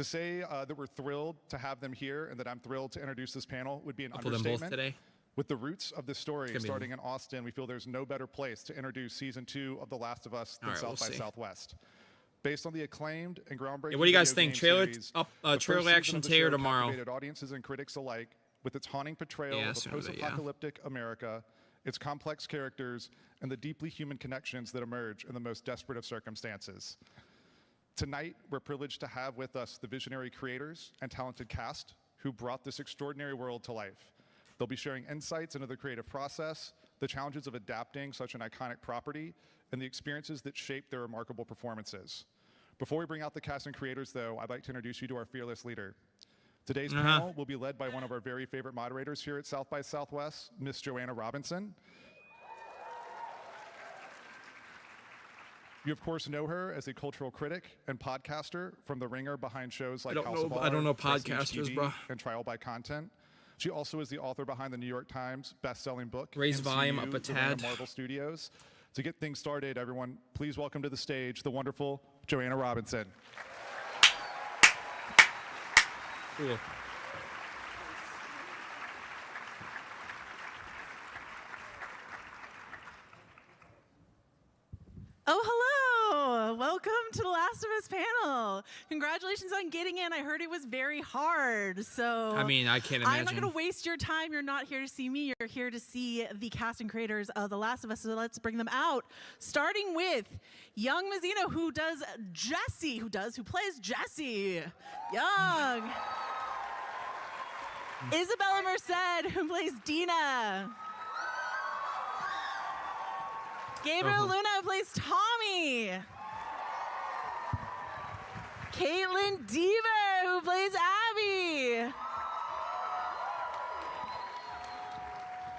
To say that we're thrilled to have them here and that I'm thrilled to introduce this panel would be an I'll understatement. put them both today. With the roots of this story starting in Austin, we feel there's no better place to introduce season 2 of The Last of Us than South by Southwest. Based on the acclaimed and groundbreaking what do you guys video think? game series, Trailer action today or tomorrow? Captivated audiences and critics alike with its haunting portrayal of a post-apocalyptic America, its complex characters, and the deeply human connections that emerge in the most desperate of circumstances. Tonight, we're privileged to have with us the visionary creators and talented cast who brought this extraordinary world to life. They'll be sharing insights into the creative process, the challenges of adapting such an iconic property, and the experiences that shaped their remarkable performances. Before we bring out the cast and creators, though, I'd like to introduce you to our fearless leader. Today's panel will be led by one of our very favorite moderators here at South by Southwest, Miss Joanna Robinson. You, of course, know her as a cultural critic and podcaster from The Ringer behind shows like House of R, I don't know podcasters, bro. And Trial by Content. She also is the author behind the New York Times best-selling book, Raise MCU, volume up a the tad. Marvel Studios. To get things started, everyone, please welcome to the stage the wonderful Joanna Robinson. Cool. Oh, hello. Welcome to the Last of Us panel. Congratulations on getting in. I heard it was very hard. So I mean, I can't imagine. I'm not going to waste your time. You're not here to see me. You're here to see the cast and creators of The Last of Us. So let's bring them out. Starting with young Mazzino, who plays Jesse. Young. Isabella Merced, who plays Dina. Gabriel Luna plays Tommy. Caitlin Deaver, who plays Abby.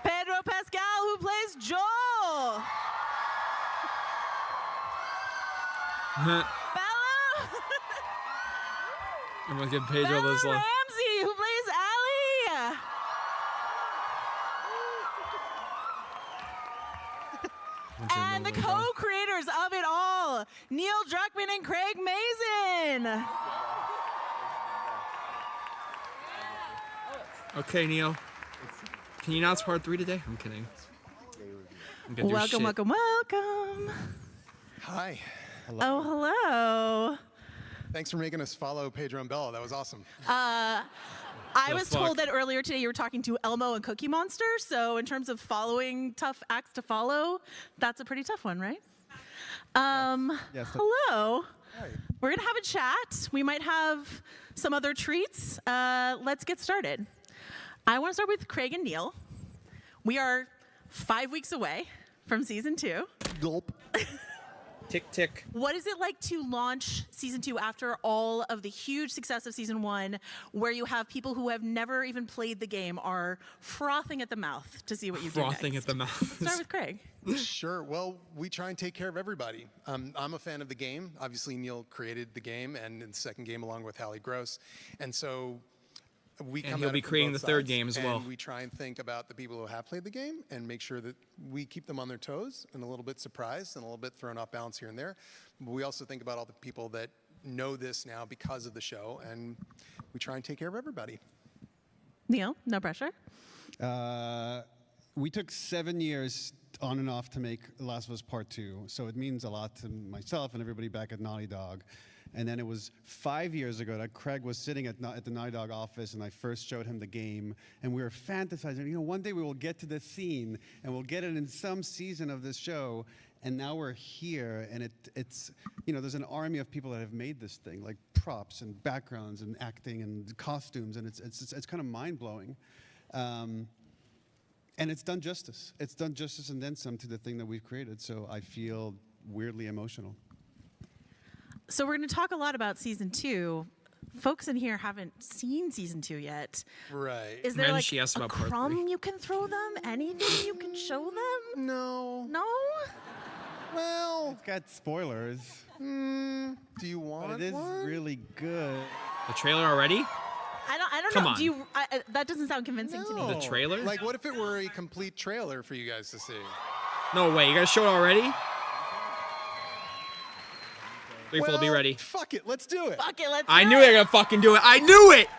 Pedro Pascal, who plays Joel. Bella. I'm gonna give Pedro those love. Ramsey, who plays Ellie. And the co-creators of it all, Neil Druckmann and Craig Mazin. Okay, Neil. Can you announce part 3 today? I'm kidding. Welcome, welcome, welcome. Hi. Hello. Oh, hello. Thanks for making us follow Pedro and Bella. That was awesome. I was told that earlier today you were talking to Elmo and Cookie Monster, so in terms of following tough acts to follow, that's a pretty tough one, right? Yes. Hello. Hi. We're going to have a chat. We might have some other treats. Let's get started. I want to start with Craig and Neil. We are 5 weeks away from season 2. Gulp. Tick, tick. What is it like to launch season 2 after all of the huge success of season 1, where you have people who have never even played the game are frothing at the mouth to see what you do next? Frothing at the mouth. Let's start with Craig. Sure. Well, we try and take care of everybody. I'm a fan of the game. Obviously, Neil created the game and the second game along with Hallie Gross. And so we come And he'll at be it from creating both the third sides, game as well. And we try and think about the people who have played the game and make sure that we keep them on their toes and a little bit surprised and a little bit thrown off balance here and there. But we also think about all the people that know this now because of the show, and we try and take care of everybody. Neil, no pressure. We took 7 years on and off to make Last of Us Part 2, so it means a lot to myself and everybody back at Naughty Dog. And then it was 5 years ago that Craig was sitting at the Naughty Dog office, and I first showed him the game, and we were fantasizing, you know, one day we will get to this scene, and we'll get it in some season of this show. And now we're here, and it's, you know, there's an army of people that have made this thing, like props and backgrounds and acting and costumes, and it's kind of mind-blowing. And it's done justice. It's done justice and then some to the thing that we've created, so I feel weirdly emotional. So we're going to talk a lot about season 2. Folks in here haven't seen season 2 yet. Right. Is there like she asked a about part crumb 3. you can throw them? Anything you can show them? No. No? Well, It's got spoilers, do you want but it is one? really good. The trailer already? I don't Come know. on. Do you? That doesn't sound convincing to me. The trailer? Like, what if it were a complete trailer for you guys to see? No way. You guys show it already? Threefold, be ready. Fuck it, let's do it. Fuck it, let's I do knew it. they were gonna fucking do it. I knew it!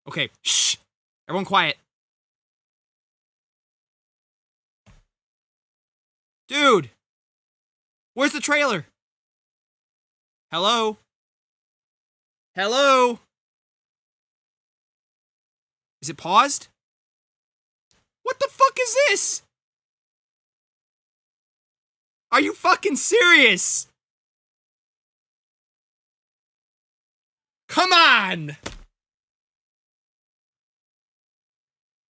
Okay, shh. Everyone quiet. Dude! Where's the trailer? Hello? Hello? Is it paused? What the fuck is this? Are you fucking serious? Come on!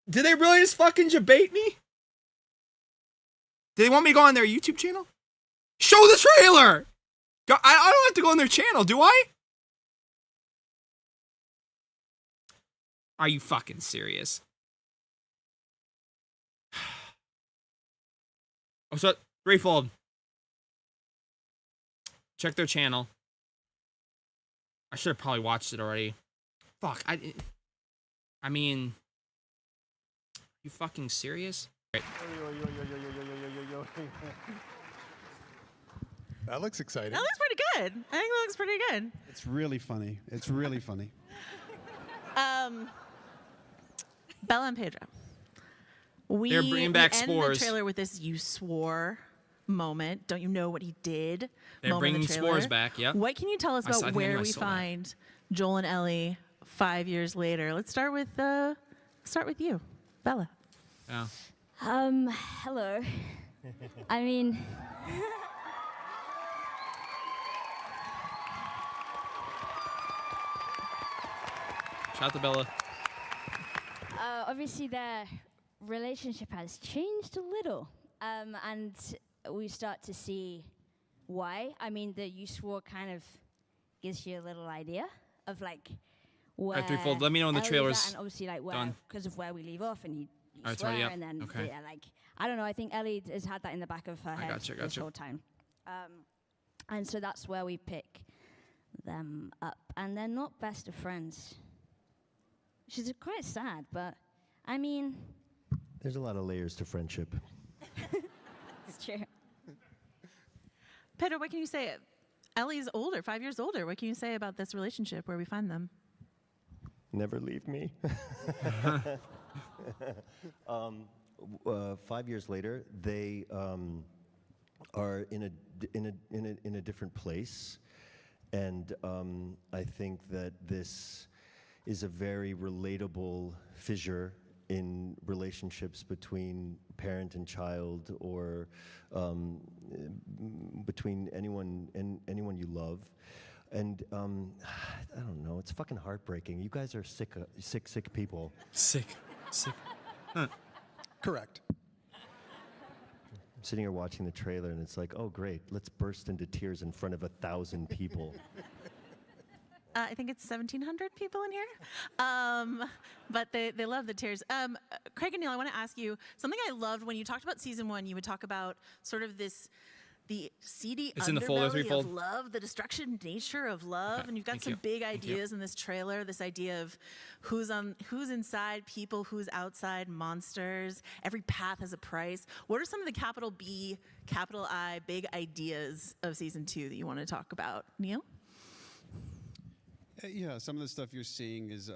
Did they really just fucking debate me? Do they want me to go on their YouTube channel? Show the trailer! I don't have to go on their channel, do I? Are you fucking serious? Oh, so threefold. Check their channel. I should have probably watched it already. Fuck, I mean, you fucking serious? Right. That looks exciting. That looks pretty good. I think that looks pretty good. It's really funny. It's really funny. Bella and Pedro. They're bringing back end spores. the trailer with this "you swore" moment. Don't you know what he did? They're moment in bringing the trailer. spores back, yep. What can you tell us I about think where I we saw that. find Joel and Ellie 5 years later? Let's start with you, Bella. Yeah. Hello. I mean, Shout out to Bella. obviously their relationship has changed a little, and we start to see why. I mean, the "you swore" kind of gives you a little idea of like where. Alright, threefold. Let me know when the Ellie's trailer's at, and obviously like where done. because of where we leave off, and you Alright, it's swear, already up. and then Okay. yeah, like I don't know. I think Ellie has had that in the back of her head gotcha, this gotcha. whole time, and so that's where we pick them up, and they're not best of friends. Which is quite sad, but I mean, There's a lot of layers to friendship. it's true. Pedro, what can you say? Ellie's older, 5 years older. What can you say about this relationship, where we find them? Never leave me. 5 years later, they are in a different place, and I think that this is a very relatable fissure in relationships between parent and child, or between anyone you love. And I don't know, it's fucking heartbreaking. You guys are sick people. Sick. Correct. I'm sitting here watching the trailer, and it's like, oh great, let's burst into tears in front of 1,000 people. I think it's 1,700 people in here, but they love the tears. Craig and Neil, I want to ask you something I loved when you talked about season 1. You would talk about sort of the seedy It's in the folder, underbelly threefold. of love, the destruction nature of love, Okay, and you've got thank some you. big Thank you. ideas in this trailer. This idea of who's inside people, who's outside monsters. Every path has a price. What are some of the capital B, capital I, big ideas of season 2 that you want to talk about, Neil? Yeah, some of the stuff you're seeing is,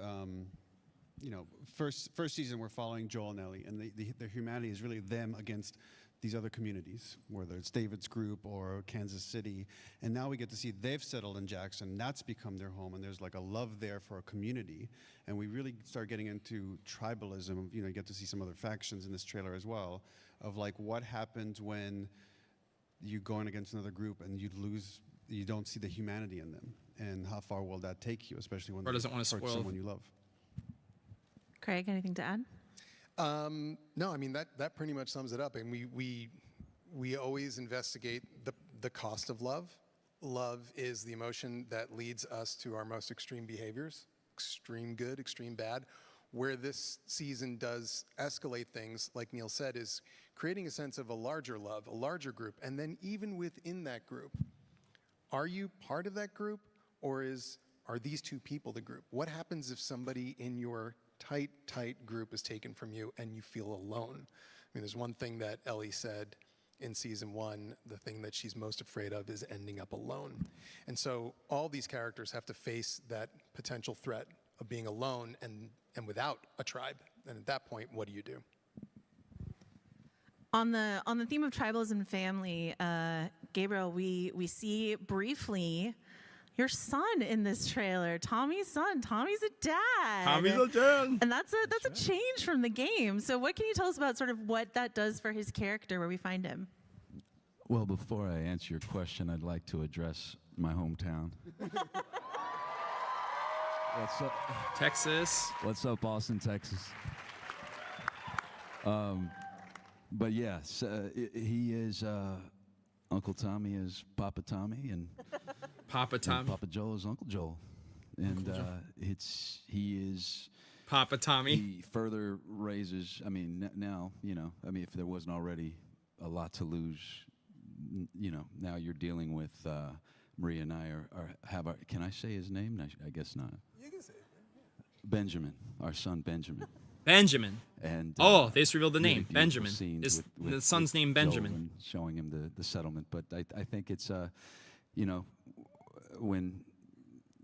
first season we're following Joel and Ellie, and the humanity is really them against these other communities, whether it's David's group or Kansas City. And now we get to see they've settled in Jackson. That's become their home, and there's like a love there for a community. And we really start getting into tribalism. You get to see some other factions in this trailer as well, of like what happens when you're going against another group and you don't see the humanity in them. And how far will that take you, especially when Or doesn't want to hurt spoil someone you love? Craig, anything to add? No, I mean that pretty much sums it up. And we always investigate the cost of love. Love is the emotion that leads us to our most extreme behaviors, extreme good, extreme bad. Where this season does escalate things, like Neil said, is creating a sense of a larger love, a larger group, and then even within that group, are you part of that group, or are these two people the group? What happens if somebody in your tight group is taken from you and you feel alone? I mean, there's one thing that Ellie said in season 1, the thing that she's most afraid of is ending up alone. And so all these characters have to face that potential threat of being alone and without a tribe. And at that point, what do you do? On the theme of tribalism and family, Gabriel, we see briefly your son in this trailer. Tommy's son. Tommy's a dad. Tommy's a dad. And that's a change from the game. So what can you tell us about sort of what that does for his character, where we find him? Well, before I answer your question, I'd like to address my hometown. What's up? Texas. What's up, Austin, Texas? But yes, he is, Uncle Tommy is Papa Tommy, and Papa Tommy. and Papa Joel is Uncle Joel. And he is... Papa Tommy. He further raises, I mean, now, you know, I mean, if there wasn't already a lot to lose, you know, now you're dealing with Maria and I have our, can I say his name? I guess not. You can say it. Benjamin, our son Benjamin. Benjamin. And they just revealed the really name, beautiful Benjamin. scenes The son's name, Joel Benjamin. and showing him the settlement. But I think it's, you know, when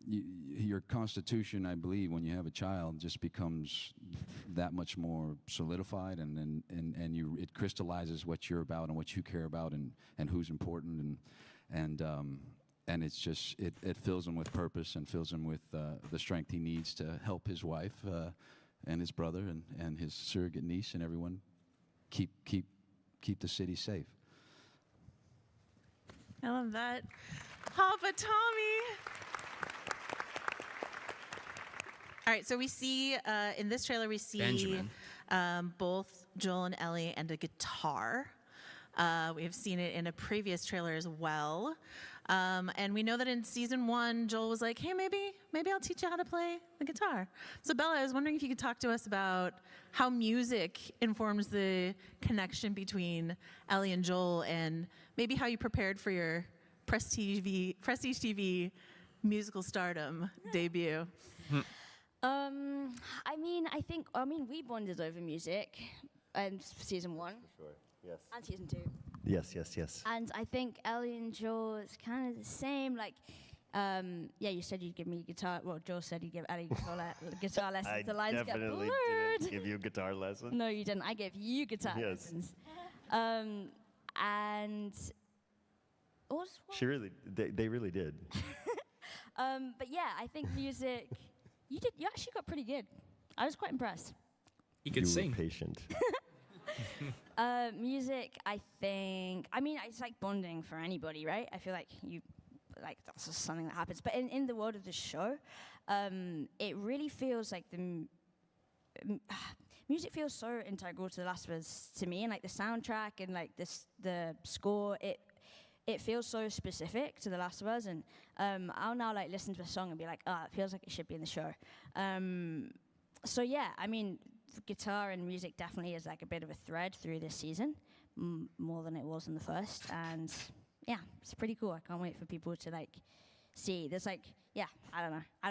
your constitution, I believe, when you have a child, just becomes that much more solidified, and it crystallizes what you're about and what you care about and who's important, and it's just it fills him with purpose and fills him with the strength he needs to help his wife and his brother and his surrogate niece and everyone keep the city safe. I love that. Papa Tommy. All right, so we see in this trailer, we see both Joel and Ellie and a guitar. We have seen it in a previous trailer as well. And we know that in season 1, Joel was like, hey, maybe I'll teach you how to play the guitar. So Bella, I was wondering if you could talk to us about how music informs the connection between Ellie and Joel, and maybe how you prepared for your Prestige TV musical stardom debut. I mean, we bonded over music in season 1. For sure, yes. And season 2. Yes. And I think Ellie and Joel is kind of the same. Like, you said you'd give me guitar. Well, Joel said he'd give Ellie guitar lessons. The lines get blurred. I didn't give you a guitar lesson. No, you didn't. I gave you guitar lessons. And she really, they really did. But yeah, I think music. You actually got pretty good. I was quite impressed. He could sing. You were patient. Music, I think. I mean, it's like bonding for anybody, right? I feel like that's just something that happens. But in the world of the show, it really feels like music feels so integral to The Last of Us to me, and like the soundtrack and like the score. It feels so specific to The Last of Us, and I'll now like listen to a song and be like, it feels like it should be in the show. So yeah, I mean, guitar and music definitely is like a bit of a thread through this season, more than it was in the first, and yeah, it's pretty cool. I can't wait for people to like see. There's like, yeah, I don't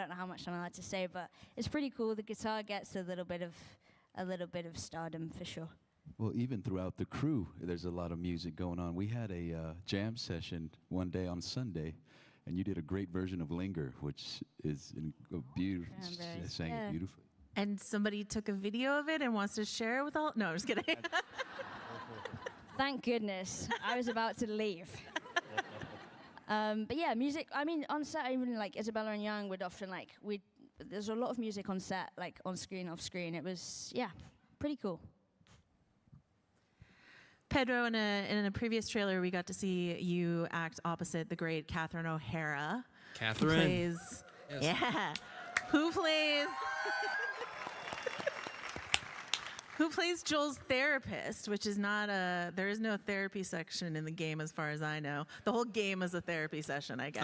know how much I'm allowed to say, but it's pretty cool. The guitar gets a little bit of stardom for sure. Well, even throughout the crew, there's a lot of music going on. We had a jam session one day on Sunday, and you did a great version of Linger, which is beautiful. Sang it beautifully. And somebody took a video of it and wants to share it with all. No, I'm just kidding. Thank goodness. I was about to leave. But yeah, music. I mean, on set, even like Isabella and Young would often like there's a lot of music on set, like on screen, off screen. It was pretty cool. Pedro, in a previous trailer, we got to see you act opposite the great Catherine O'Hara. Catherine. Who plays, yes. Yeah. Who plays... Who plays Joel's therapist, which is not there is no therapy section in the game as far as I know. The whole game is a therapy session, I guess.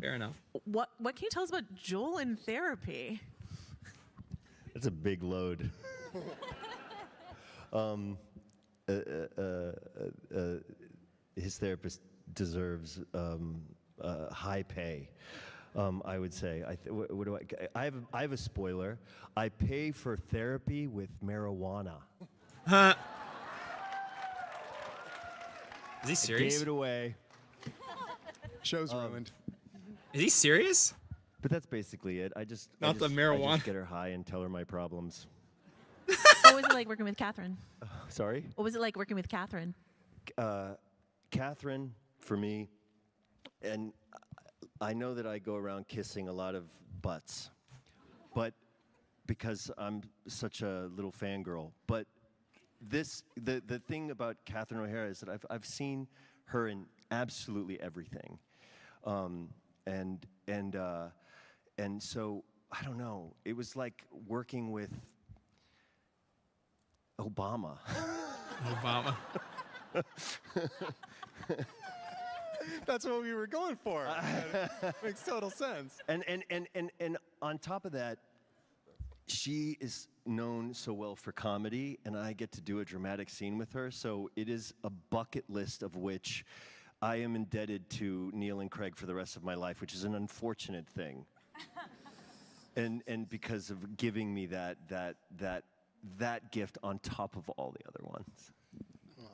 Fair enough. What can you tell us about Joel in therapy? That's a big load. His therapist deserves high pay. I would say. I have a spoiler. I pay for therapy with marijuana. Is he serious? Gave it away. Show's ruined. Is he serious? But that's basically it. I just Not the I marijuana. just get her high and tell her my problems. What was it like working with Catherine? Sorry? What was it like working with Catherine? Catherine, for me, and I know that I go around kissing a lot of butts, but because I'm such a little fangirl. But the thing about Catherine O'Hara is that I've seen her in absolutely everything, and so I don't know. It was like working with Obama. Obama. That's what we were going for. Makes total sense. And on top of that, she is known so well for comedy, and I get to do a dramatic scene with her. So it is a bucket list of which I am indebted to Neil and Craig for the rest of my life, which is an unfortunate thing. and because of giving me that gift on top of all the other ones.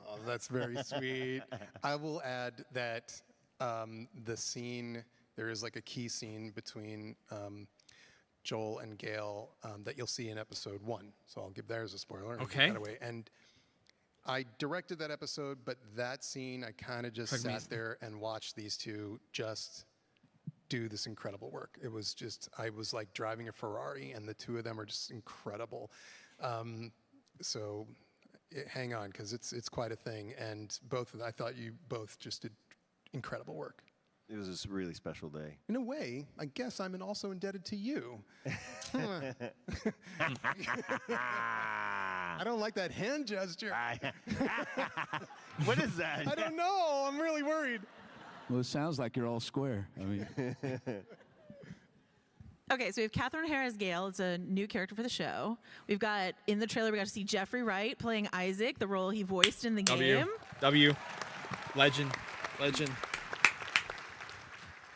Oh, that's very sweet. I will add that the scene, there is like a key scene between Joel and Gail that you'll see in episode 1. So I'll give that as a spoiler. And Okay. give that away. And I directed that episode, but that scene, I kind of just sat there and watched these two just do this incredible work. It was just, I was like driving a Ferrari, and the two of them are just incredible. Hang on, because it's quite a thing. And I thought you both just did incredible work. It was a really special day. In a way, I guess I'm also indebted to you. I don't like that hand gesture. What is that? I don't know. I'm really worried. Well, it sounds like you're all square. I mean, Okay, so we have Catherine O'Hara as Gail. It's a new character for the show. We've got, in the trailer, we got to see Jeffrey Wright playing Isaac, the role he voiced in the game. Legend.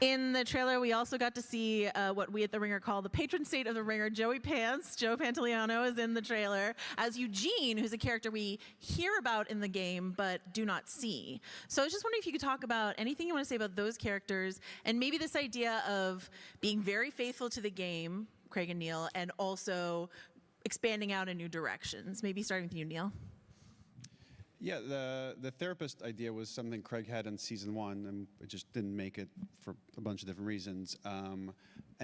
In the trailer, we also got to see what we at The Ringer call the patron saint of The Ringer, Joey Pants. Joe Pantoliano is in the trailer as Eugene, who's a character we hear about in the game but do not see. So I was just wondering if you could talk about anything you want to say about those characters and maybe this idea of being very faithful to the game, Craig and Neil, and also expanding out in new directions. Maybe starting with you, Neil. Yeah, the therapist idea was something Craig had in season 1, and it just didn't make it for a bunch of different reasons. And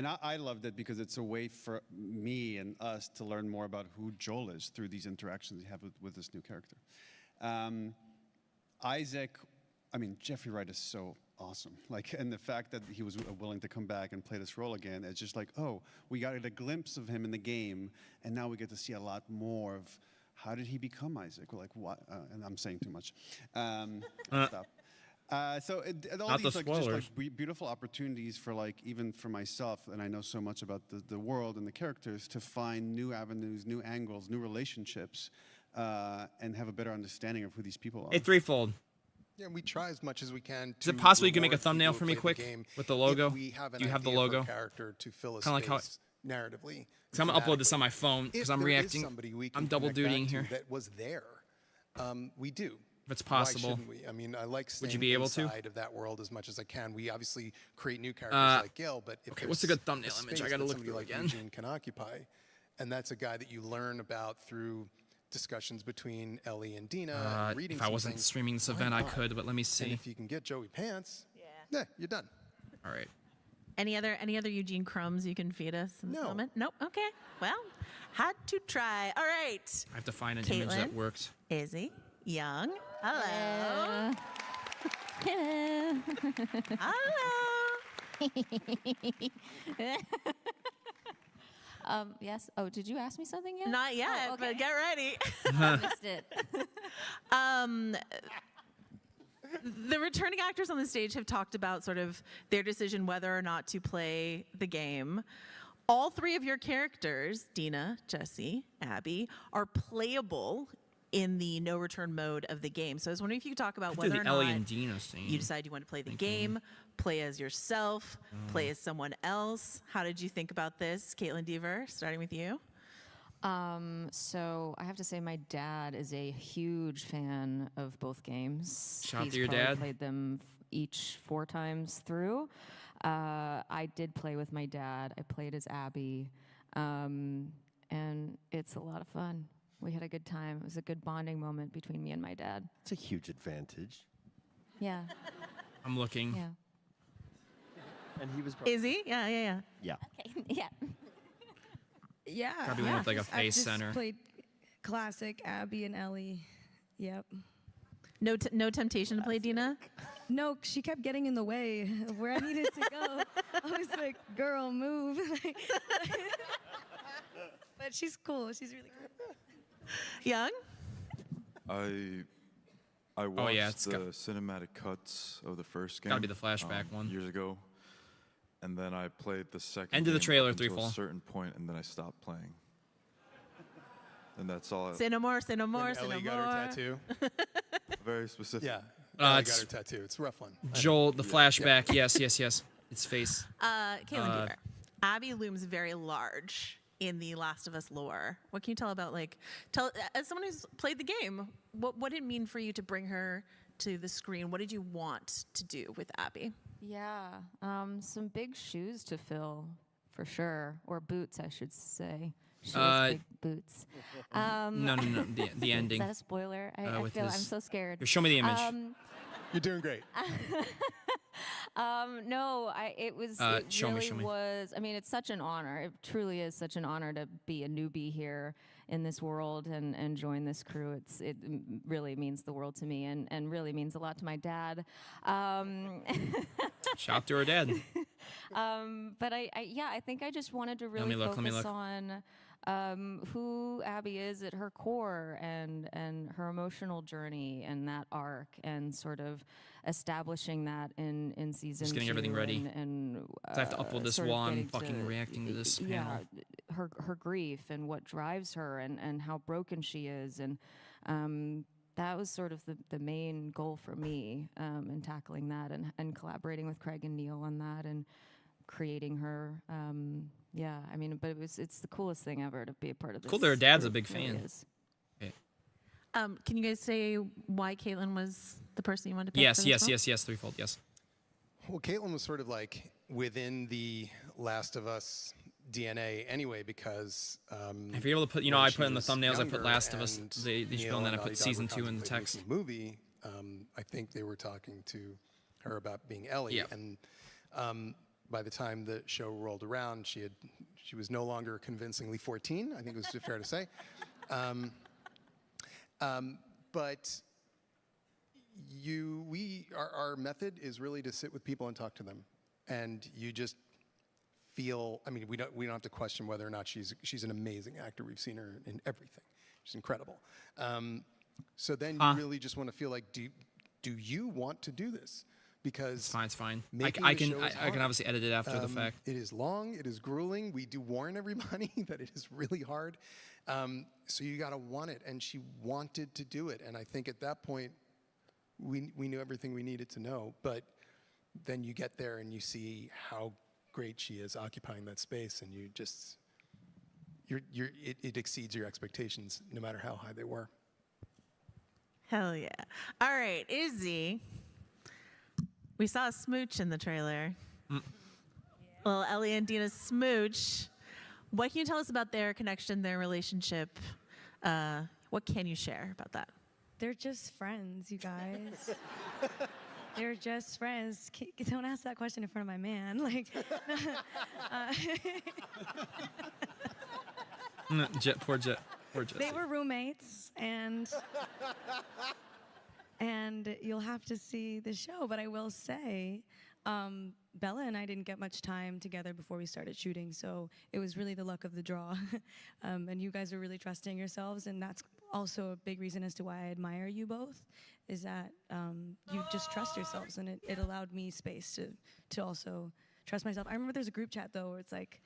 I loved it because it's a way for me and us to learn more about who Joel is through these interactions we have with this new character. Isaac, I mean, Jeffrey Wright is so awesome. Like, and the fact that he was willing to come back and play this role again, it's just like, oh, we got a glimpse of him in the game, and now we get to see a lot more of how did he become Isaac? Like what? And I'm saying too much. Stop. So all Not these the like, just spoilers. like beautiful opportunities for like even for myself, and I know so much about the world and the characters, to find new avenues, new angles, new relationships, and have a better understanding of who these people are. Hey, threefold. Yeah, we try as much as we can. Is it possible you can make a reward thumbnail people for who me play the quick game with the logo? if we have an Do you have the idea for a logo? character to fill a Kinda like how space narratively. So I'm gonna upload this on my phone because I'm reacting. I'm double dutying here. That was there. We do. If it's possible. Why shouldn't we? I mean, I like staying you be able to? inside of that world as much as I can. We obviously create new characters like Gil, but if okay, what's a there's good thumbnail a image? I space gotta that look somebody through like again. Eugene can occupy, and that's a guy that you learn about through discussions between Ellie and Dina, and reading If I some wasn't things. streaming this Why event, I not? could, but let me And see. if you can get Joey Pants, yeah, you're done. All right. Any other Eugene crumbs you can feed us in this No. moment? Nope. Okay. Well, had to try. All right. I have to find an image that Caitlin? works. Izzy, Young. Hello. Hello. Hello. Yes. Oh, did you ask me something yet? Not yet, Oh, okay. but get ready. I missed it. The returning actors on the stage have talked about sort of their decision whether or not to play the game. All three of your characters, Dina, Jesse, Abby, are playable in the no return mode of the game. So I was wondering if you could talk about I did whether the or Ellie not and Dina scene. you decide you want to play the game, play as yourself, play as someone else. How did you think about this? Caitlin Deaver, starting with you. So I have to say my dad is a huge fan of both games. Shout out He's to your probably dad. Played them each 4 times through. I did play with my dad. I played as Abby, and it's a lot of fun. We had a good time. It was a good bonding moment between me and my dad. It's a huge advantage. Yeah. I'm looking. Yeah. And he was. Is he? Yeah. Yeah. Okay. Yeah. Yeah. Gotta be one with like a I've face just center. played classic Abby and Ellie. Yep. No temptation to play Dina? No, she kept getting in the way of where I needed to go. I was like, girl, move. But she's cool. She's really cool. Young? I watched it's the cinematic cuts of the first game. Gotta be the flashback one. Years ago, and then I played the second. End of the game trailer, up until Threefall. a certain point, and then I stopped playing. And that's all. Say no more, say no more, When say no Ellie got her more. tattoo. Very specific. Yeah. Ellie got it's- her tattoo. It's a rough one. Joel, the flashback. Yes. Its face. Caitlin Deaver. Abby looms very large in the Last of Us lore. What can you tell about, as someone who's played the game, what did it mean for you to bring her to the screen? What did you want to do with Abby? Yeah. Some big shoes to fill, for sure, or boots, I should say. She has big boots. No. The ending. Is that a spoiler? I with feel I'm his- so scared. Here, show me the image. You're doing great. No, it was. Show me, really show me. was. I mean, it's such an honor. It truly is such an honor to be a newbie here in this world and join this crew. It really means the world to me, and really means a lot to my dad. Shout out to her dad. But I think I just wanted to really let me focus look. on who Abby is at her core and her emotional journey and that arc, and sort of establishing that in season Just getting 2 everything ready. And I have to upload this sort of while I'm getting fucking reacting to this yeah, panel. her grief and what drives her and how broken she is, and that was sort of the main goal for me in tackling that and collaborating with Craig and Neil on that and creating her. Yeah, I mean, but it's the coolest thing ever to be a part of this. Cool that her dad's a group, big it really fan. is. Can you guys say why Caitlin was the person you wanted to pick? Yes. for this role? Threefold. Yes. Well, Caitlin was sort of like within the Last of Us DNA anyway, because If you're able to put, when I she put in the was thumbnails, I put younger Last of Us, and the Neil HBO, and then I and put Naughty Dog season were 2 in the contemplating text. making a movie. I think they were talking to her about being Ellie, Yeah. and by the time the show rolled around, she was no longer convincingly 14. I think it was fair to say. But our method is really to sit with people and talk to them, and you just feel. I mean, we don't have to question whether or not she's an amazing actor. We've seen her in everything. She's incredible. So then you really just want to feel like, do you want to do this? Because It's fine. making I the can show is hard. obviously edit it after the fact. It is long. It is grueling. We do warn everybody that it is really hard. So you got to want it, and she wanted to do it. And I think at that point, we knew everything we needed to know. But then you get there and you see how great she is occupying that space, and it exceeds your expectations, no matter how high they were. Hell yeah. All right, Izzy. We saw a smooch in the trailer. Well, Ellie and Dina's smooch. What can you tell us about their connection, their relationship? What can you share about that? They're just friends, you guys. They're just friends. Don't ask that question in front of my man. Poor Jet. They were roommates, and you'll have to see the show. But I will say, Bella and I didn't get much time together before we started shooting, so it was really the luck of the draw. And you guys are really trusting yourselves, and that's also a big reason as to why I admire you both, is that you just trust yourselves, and it allowed me space to also trust myself. I remember there's a group chat, though, where it's like,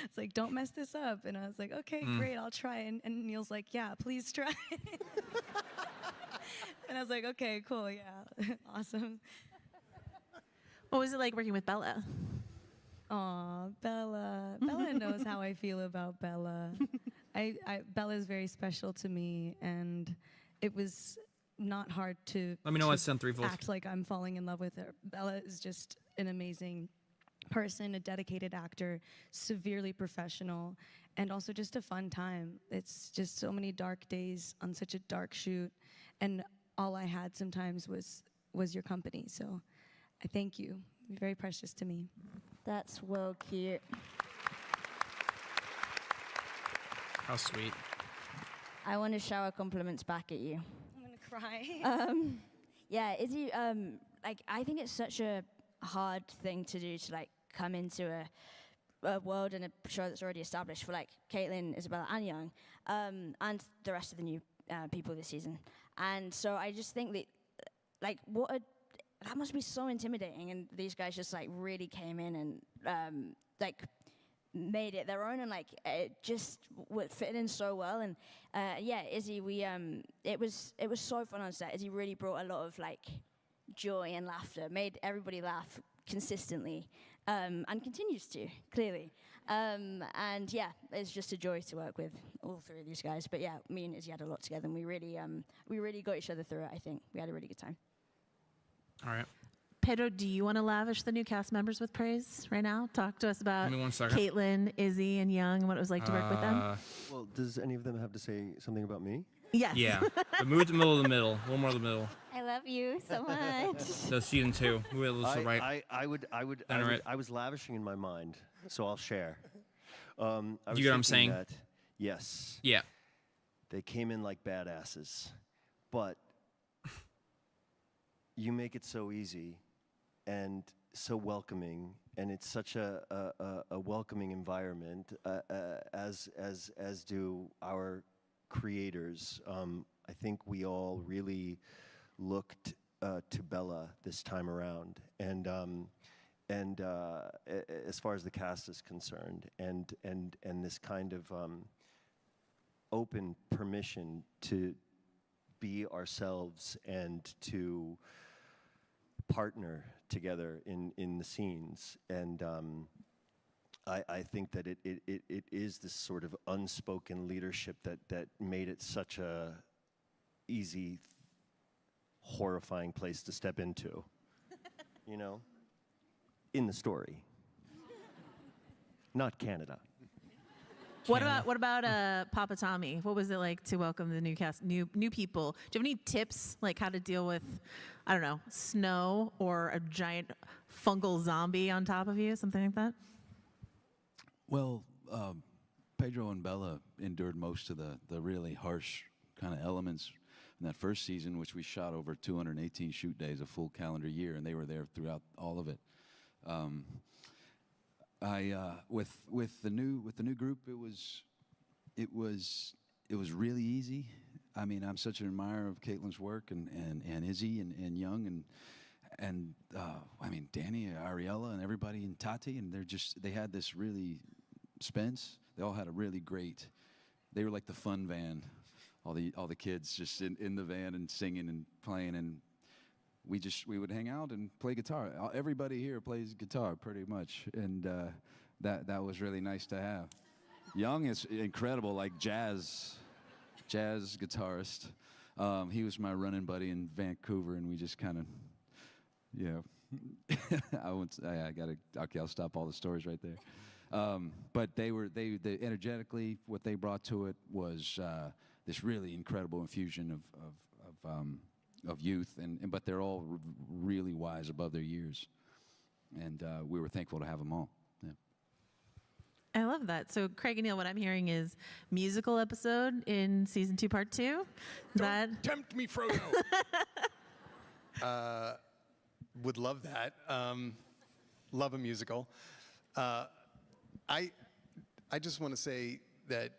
it's like, don't mess this up. And I was like, okay, great, I'll try. And Neil's like, yeah, please try. And I was like, okay, cool, yeah, awesome. What was it like working with Bella? Aw, Bella. Bella knows how I feel about Bella. Bella is very special to me, and it was not hard to Let me know what's on 3/4. act like I'm falling in love with her. Bella is just an amazing person, a dedicated actor, severely professional, and also just a fun time. It's just so many dark days on such a dark shoot, and all I had sometimes was your company. So I thank you. You're very precious to me. That's well cute. How sweet. I want to shower compliments back at you. I'm gonna cry. Yeah, Izzy, like, I think it's such a hard thing to do to, like, come into a world and a show that's already established for, like, Caitlin, Isabella, and Young, and the rest of the new people this season. And so I just think that, like, that must be so intimidating, and these guys just, like, really came in and, like, made it their own, and, like, it just fit in so well. And yeah, Izzy, it was so fun on set. Izzy really brought a lot of, like, joy and laughter, made everybody laugh consistently, and continues to, clearly. And yeah, it's just a joy to work with all three of these guys. But yeah, me and Izzy had a lot together, and we really got each other through it. I think we had a really good time. All right. Pedro, do you want to lavish the new cast members with praise right now? Talk to us about Give me 1 second. Caitlin, Izzy, and Young, and what it was like to work with them. Well, does any of them have to say something about me? Yes. Yeah. But move it to the middle of the middle. One more of the middle. I love you so much. So season 2. Move it a little to the right. I was lavishing in my mind, so I'll share. I was You get what I'm thinking saying? that, yes. Yeah. They came in like badasses, but you make it so easy and so welcoming, and it's such a welcoming environment, as do our creators. I think we all really looked to Bella this time around, and as far as the cast is concerned, and this kind of open permission to be ourselves and to partner together in the scenes. And I think that it is this sort of unspoken leadership that made it such a easy, horrifying place to step into, you know, in the story. Not Canada. What about Papa Tommy? What was it like to welcome the new cast, new people? Do you have any tips, like how to deal with, I don't know, snow or a giant fungal zombie on top of you, something like that? Well, Pedro and Bella endured most of the really harsh kind of elements in that first season, which we shot over 218 shoot days, a full calendar year, and they were there throughout all of it. With the new group, it was really easy. I mean, I'm such an admirer of Caitlin's work and Izzy and Young and I mean Danny, Ariella, and everybody, and Tati, and they had this really Spence. They all had a really great. They were like the fun van, all the kids just in the van and singing and playing, and we would hang out and play guitar. Everybody here plays guitar pretty much, and that was really nice to have. Young is incredible, like jazz guitarist. He was my running buddy in Vancouver, and we just kind of, I'll stop all the stories right there. But they energetically, what they brought to it was this really incredible infusion of youth, but they're all really wise above their years, and we were thankful to have them all. Yeah. I love that. So Craig and Neil, what I'm hearing is musical episode in season 2, part 2. Don't tempt me, Frodo. Would love that. Love a musical. I just want to say that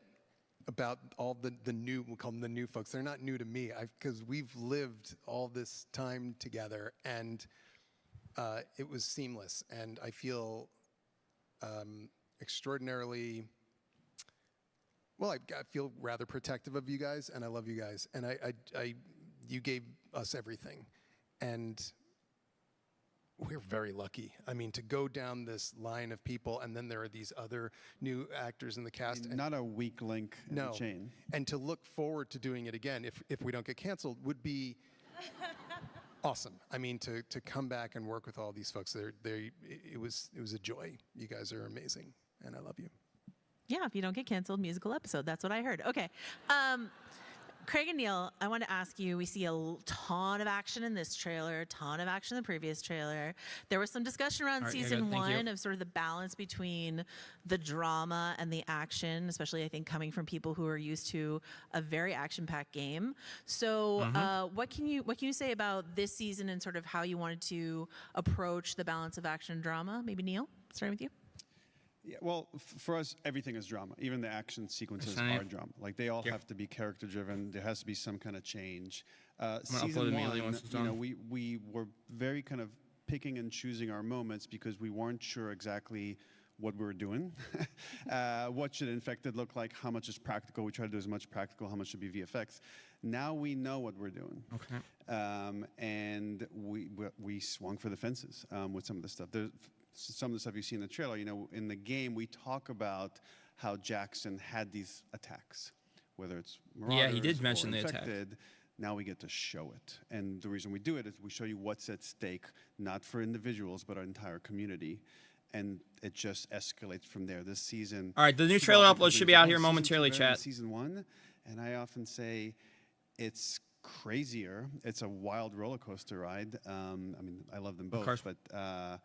about all the new, we'll call them the new folks. They're not new to me, because we've lived all this time together, and it was seamless. And I feel extraordinarily, well, I feel rather protective of you guys, and I love you guys. And you gave us everything. And we're very lucky. I mean, to go down this line of people, and then there are these other new actors in the cast. Not a weak link in the chain. And to look forward to doing it again, if we don't get canceled, would be awesome. I mean, to come back and work with all these folks, it was a joy. You guys are amazing, and I love you. Yeah, if you don't get canceled, musical episode. That's what I heard. Okay. Craig and Neil, I want to ask you, we see a ton of action in this trailer, a ton of action in the previous trailer. There was some discussion around season one of sort of the balance between the drama and the action, especially I think coming from people who are used to a very action-packed game. So what can you say about this season and sort of how you wanted to approach the balance of action and drama? Maybe Neil, starting with you. Yeah, well, for us, everything is drama. Even the action sequences are drama. Like, they all have to be character-driven. There has to be some kind of change. Season one, we were very kind of picking and choosing our moments because we weren't sure exactly what we were doing. What should Infected look like? How much is practical? We try to do as much practical. How much should be VFX? Now we know what we're doing. Okay. And we swung for the fences with some of the stuff. Some of the stuff you see in the trailer, in the game, we talk about how Jackson had these attacks, whether it's Marauders he did mention or the Infected. attack. Now we get to show it. And the reason we do it is we show you what's at stake, not for individuals, but our entire community. And it just escalates from there. This season... All right, the new trailer upload should be out here momentarily, chat. Season one, and I often say it's crazier. It's a wild roller coaster ride. I mean, I love them both, but...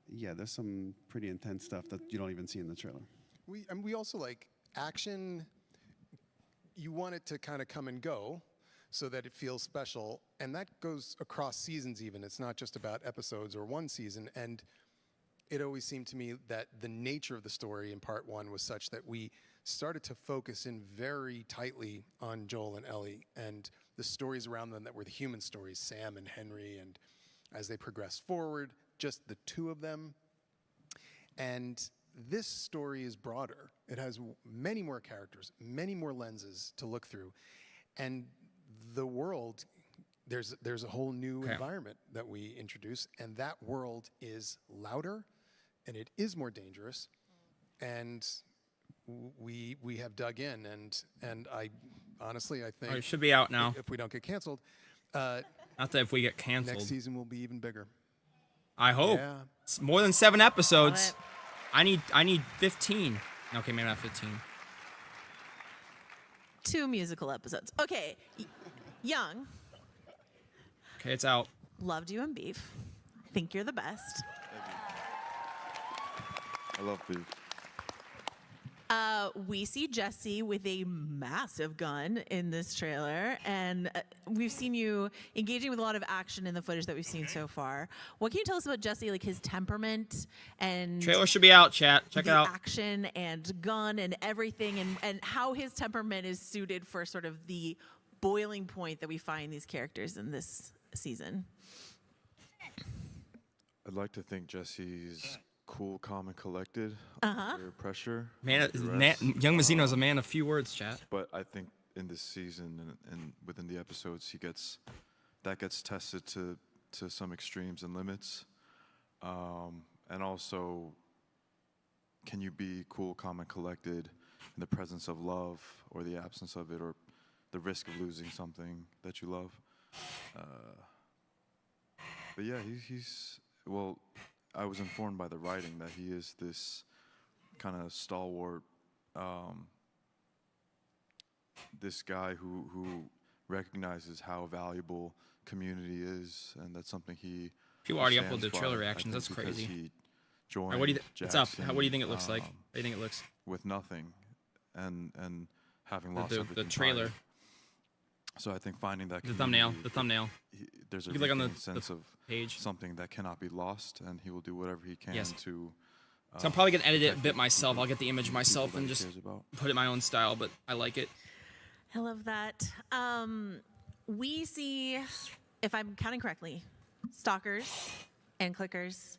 yeah, there's some pretty intense stuff that you don't even see in the trailer. We also like action. You want it to kind of come and go so that it feels special. And that goes across seasons even. It's not just about episodes or one season. And it always seemed to me that the nature of the story in part one was such that we started to focus in very tightly on Joel and Ellie and the stories around them that were the human stories, Sam and Henry, and as they progress forward, just the two of them. And this story is broader. It has many more characters, many more lenses to look through. And the world, there's a whole new environment that we introduce, and that world is louder, and it is more dangerous. And we have dug in, and I honestly, I think... it should be out now. If we don't get canceled... not that if we get canceled. Next season will be even bigger. I hope. Yeah. It's more than 7 episodes. I need 15. Okay, maybe not 15. 2 musical episodes. Okay, Young. Okay, it's out. Loved you in Beef. Think you're the best. I love Beef. We see Jesse with a massive gun in this trailer, and we've seen you engaging with a lot of action in the footage that we've seen so far. What can you tell us about Jesse, like his temperament and... Trailer should be out, chat. Check it out. Action and gun and everything, and how his temperament is suited for sort of the boiling point that we find these characters in this season. I'd like to think Jesse's cool, calm, and collected under pressure. Young Mazzino is a man of few words, chat. But I think in this season and within the episodes, that gets tested to some extremes and limits. And also, can you be cool, calm, and collected in the presence of love or the absence of it or the risk of losing something that you love? But yeah, well, I was informed by the writing that he is this kind of stalwart, this guy who recognizes how valuable community is, and that's something he. People already uploaded the trailer reactions. That's crazy. He joined it's up. What do you think it looks like? How do you think it looks? With nothing, and having lost everything. The trailer. So I think finding that the thumbnail. There's a you click on the sense of page. Something that cannot be lost, and he will do whatever he can to. So I'm probably gonna edit it a bit myself. I'll get the image myself and just put it in my own style, but I like it. I love that. We see, if I'm counting correctly, stalkers and clickers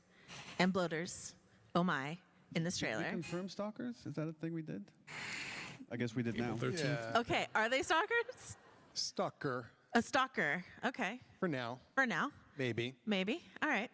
and bloaters. Oh my! In this trailer. Did we confirm stalkers? Is that a thing we did? I guess we did April now. 13th. Yeah. Okay, are they stalkers? Stalker. A stalker. Okay. For now. For now. Maybe. Maybe. All right.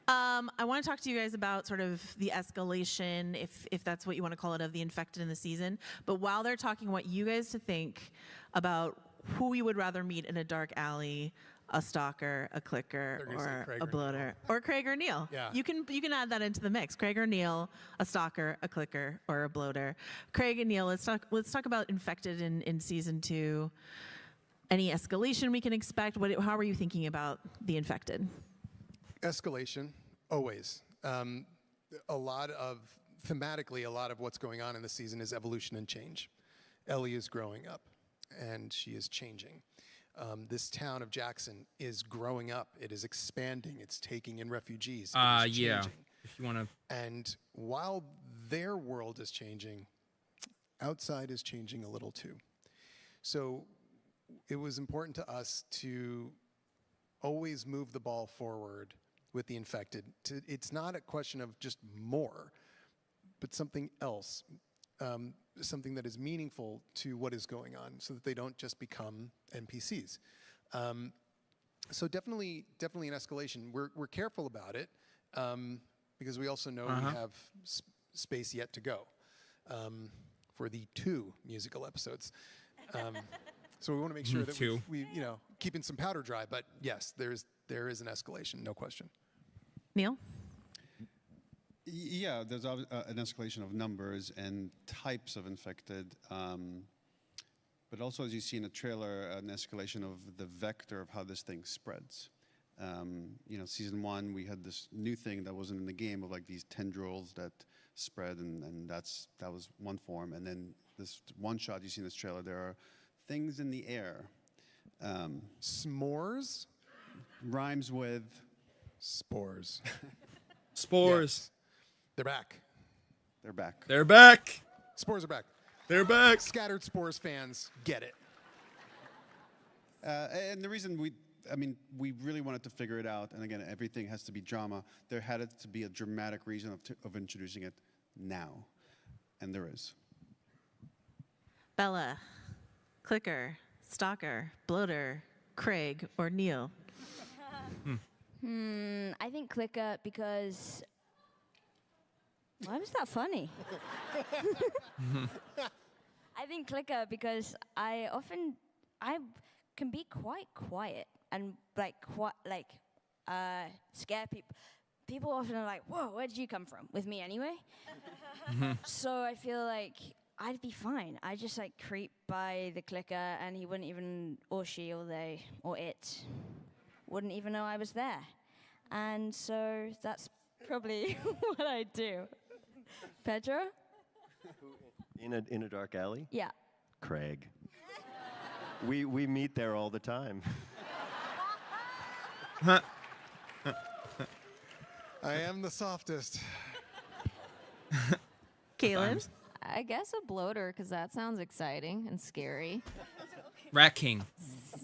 I want to talk to you guys about sort of the escalation, if that's what you want to call it, of the infected in the season. But while they're talking, I want you guys to think about who we would rather meet in a dark alley: a stalker, a clicker, or a bloater, or Craig or Neil. Yeah. You can add that into the mix. Craig or Neil, a stalker, a clicker, or a bloater. Craig and Neil, let's talk about infected in season 2. Any escalation we can expect? How are you thinking about the infected? Escalation, always. Thematically, a lot of what's going on in the season is evolution and change. Ellie is growing up, and she is changing. This town of Jackson is growing up. It is expanding. It's taking in refugees. It is yeah. changing. If you want to. And while their world is changing, outside is changing a little too. So it was important to us to always move the ball forward with the infected. It's not a question of just more, but something else, something that is meaningful to what is going on, so that they don't just become NPCs. So definitely an escalation. We're careful about it because we also know we have space yet to go for the 2 musical episodes. So we want to make sure that we keeping some powder dry. But yes, there is an escalation, no question. Neil? Yeah, there's an escalation of numbers and types of infected, but also, as you see in the trailer, an escalation of the vector of how this thing spreads. Season 1, we had this new thing that wasn't in the game of like these tendrils that spread, and that was one form. And then this one shot you see in this trailer, there are things in the air. S'mores? Rhymes with spores. Spores. Yes. They're back. They're back. They're back. Spores are back. They're back. Scattered Spores fans get it. And the reason we really wanted to figure it out, and again, everything has to be drama. There had to be a dramatic reason of introducing it now, and there is. Bella, clicker, stalker, bloater, Craig, or Neil? I think clicker because... Why was that funny? I think clicker because I can be quite quiet and scare people. People often are like, "Whoa, where did you come from?" With me anyway. So I feel like I'd be fine. I just creep by the clicker, and he wouldn't even, or she, or they, or it, wouldn't even know I was there. And so that's probably what I do. Pedro? In a dark alley? Yeah. Craig. We meet there all the time. I am the softest. Caitlin? I guess a bloater, because that sounds exciting and scary. Rat King.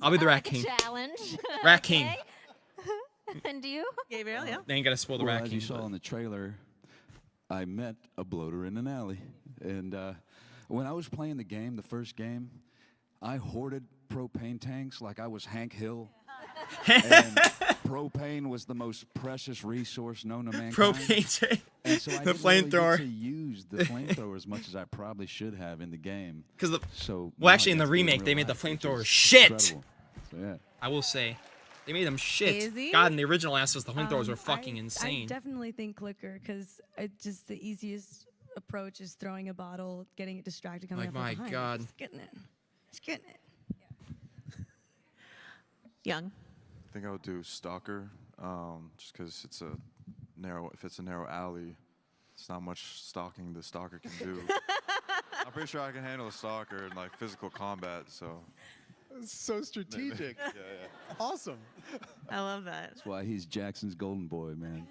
I'll be the Rat King. Challenge. Rat King. And you? Gabriel, yeah. They ain't got to spoil the Well, Rat as King. you saw in the trailer, I met a bloater in an alley. And when I was playing the game, the first game, I hoarded propane tanks like I was Hank Hill. And propane was the most precious resource known to mankind. Propane tank. And so I The didn't really flamethrower. get to use the flamethrower as much as I probably should have in the game. Because So well, now actually, I in the get to remake, they real made the life, which flamethrower is shit. incredible. So, yeah. I will say, they made them shit. Easy? God, in the original assets, the flamethrowers were fucking I insane. definitely think clicker because just the easiest approach is throwing a bottle, getting it distracted, coming Like, up from my behind. God. Just getting it. Just getting it. Young? I think I would do Stalker, just because it's a narrow alley, it's not much stalking the stalker can do. I'm pretty sure I can handle a stalker in physical combat, so. So strategic. Yeah. Awesome. I love that. That's why he's Jackson's golden boy, man.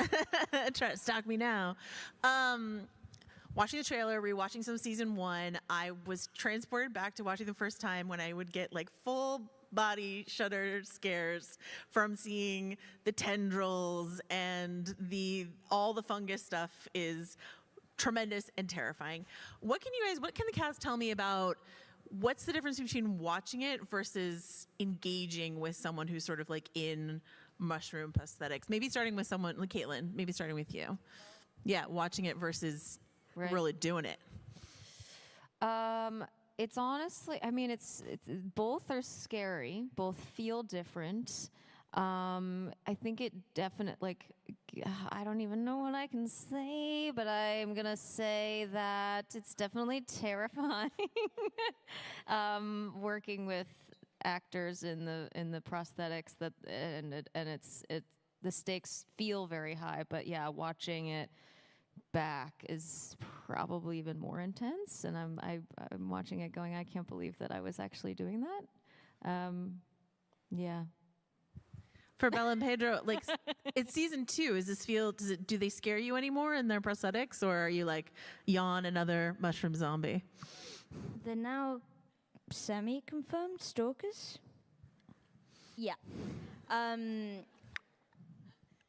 Try to stalk me now. Watching the trailer, rewatching some season 1, I was transported back to watching the first time when I would get full body shudder scares from seeing the tendrils, and all the fungus stuff is tremendous and terrifying. What can the cast tell me about what's the difference between watching it versus engaging with someone who's sort of in mushroom prosthetics? Maybe starting with someone like Caitlin. Maybe starting with you. Yeah, watching it versus really doing it. It's honestly, I mean, it's both are scary. Both feel different. I think it definitely, I don't even know what I can say, but I'm gonna say that it's definitely terrifying. Working with actors in the prosthetics and the stakes feel very high, but yeah, watching it back is probably even more intense, and I'm watching it going, I can't believe that I was actually doing that. Yeah. For Bella and Pedro, like it's season 2. Do they scare you anymore in their prosthetics, or are you like, yawn, another mushroom zombie? They're now semi-confirmed stalkers. Yeah.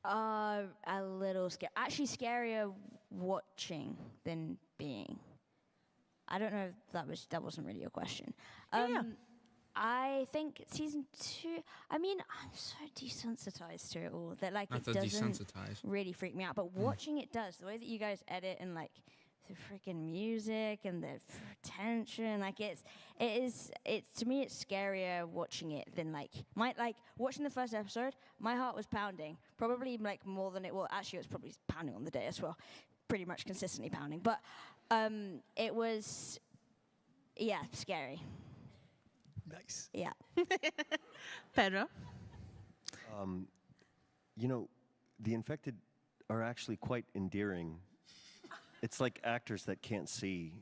Are a little scary. Actually, scarier watching than being. I don't know if that wasn't really a question. Yeah. I think season 2. I mean, I'm so desensitized to it all that Not it so doesn't desensitized. really freak me out. But watching it does. The way that you guys edit and the freaking music and the tension, it's to me it's scarier watching it than watching the first episode. My heart was pounding, probably more than it will. Actually, it was probably pounding on the day as well, pretty much consistently pounding. But it was, scary. Nice. Yeah. Pedro? The infected are actually quite endearing. It's like actors that can't see.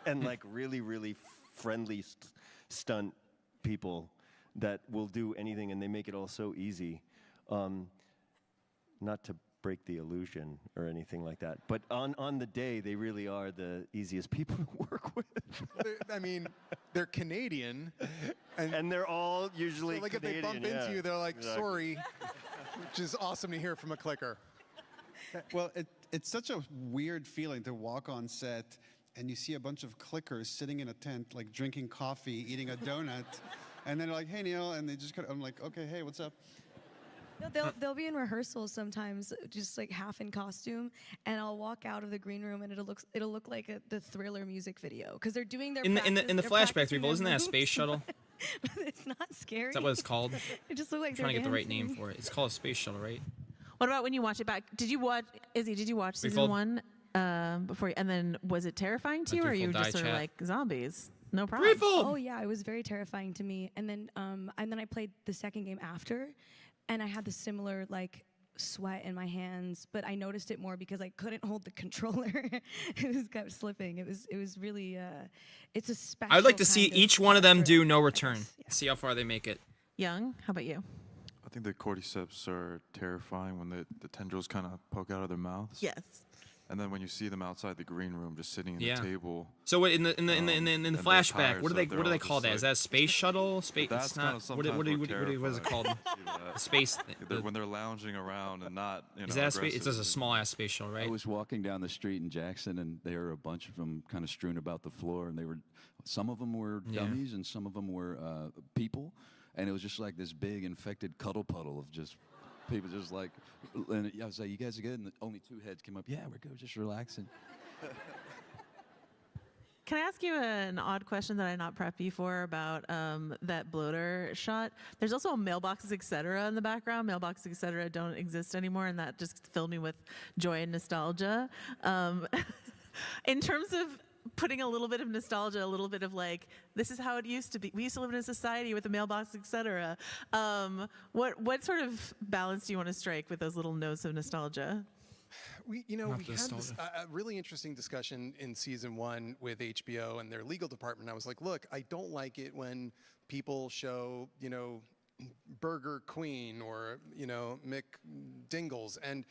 And really, really friendly stunt people that will do anything, and they make it all so easy. Not to break the illusion or anything like that, but on the day, they really are the easiest people to work with. They're Canadian. And they're all usually so, Canadian. if they bump into you, they're like, Exactly. sorry, which is awesome to hear from a clicker. Well, it's such a weird feeling to walk on set and you see a bunch of clickers sitting in a tent, drinking coffee, eating a donut, and they're like, hey, Neil, and they just I'm like, okay, hey, what's up? No, they'll be in rehearsals sometimes, just half in costume, and I'll walk out of the green room and it'll look like the Thriller music video because they're doing their in the flashback reveal. Isn't that a space shuttle? It's not scary. Is that what it's called? It just looks like I'm trying to get the right name dancing. for it. It's called a space shuttle, right? What about when you watch it back? Did you watch, Izzy, did you watch season 1 before? And then was it terrifying to you, or you were just sort of like, zombies? No problem. Oh yeah, it was very terrifying to me. And then I played the second game after, and I had the similar sweat in my hands, but I noticed it more because I couldn't hold the controller. It kept slipping. It was really it's a special. I would like to see each one of them do no return. Yeah. See how far they make it. Young, how about you? I think the cordyceps are terrifying when the tendrils kind of poke out of their mouths. Yes. And then when you see them outside the green room, just sitting at the table. So in the flashback, what do they're they all call just that? Is that a space shuttle? Space? That's It's not. sometimes What more is it called? terrifying. Space. When they're lounging around and not, Is that a space? It's just a small ass space shuttle, right? I was walking down the street in Jackson, and there were a bunch of them kind of strewn about the floor, and some of them were dummies, and some of them were people, and it was just like this big infected cuddle puddle of just people, just and I was like, "You guys are good," and only 2 heads came up. Yeah, we're good, just relaxing. Can I ask you an odd question that I not prepped you for about that bloater shot? There's also a mailboxes, etc. in the background. Mailboxes, etc. don't exist anymore, and that just filled me with joy and nostalgia. In terms of putting a little bit of nostalgia, a little bit of this is how it used to be. We used to live in a society with a mailbox, etc. What sort of balance do you want to strike with those little notes of nostalgia? We had this really interesting discussion in season 1 with HBO and their legal department. I was like, look, I don't like it when people show, Burger Queen or, McDingles, and,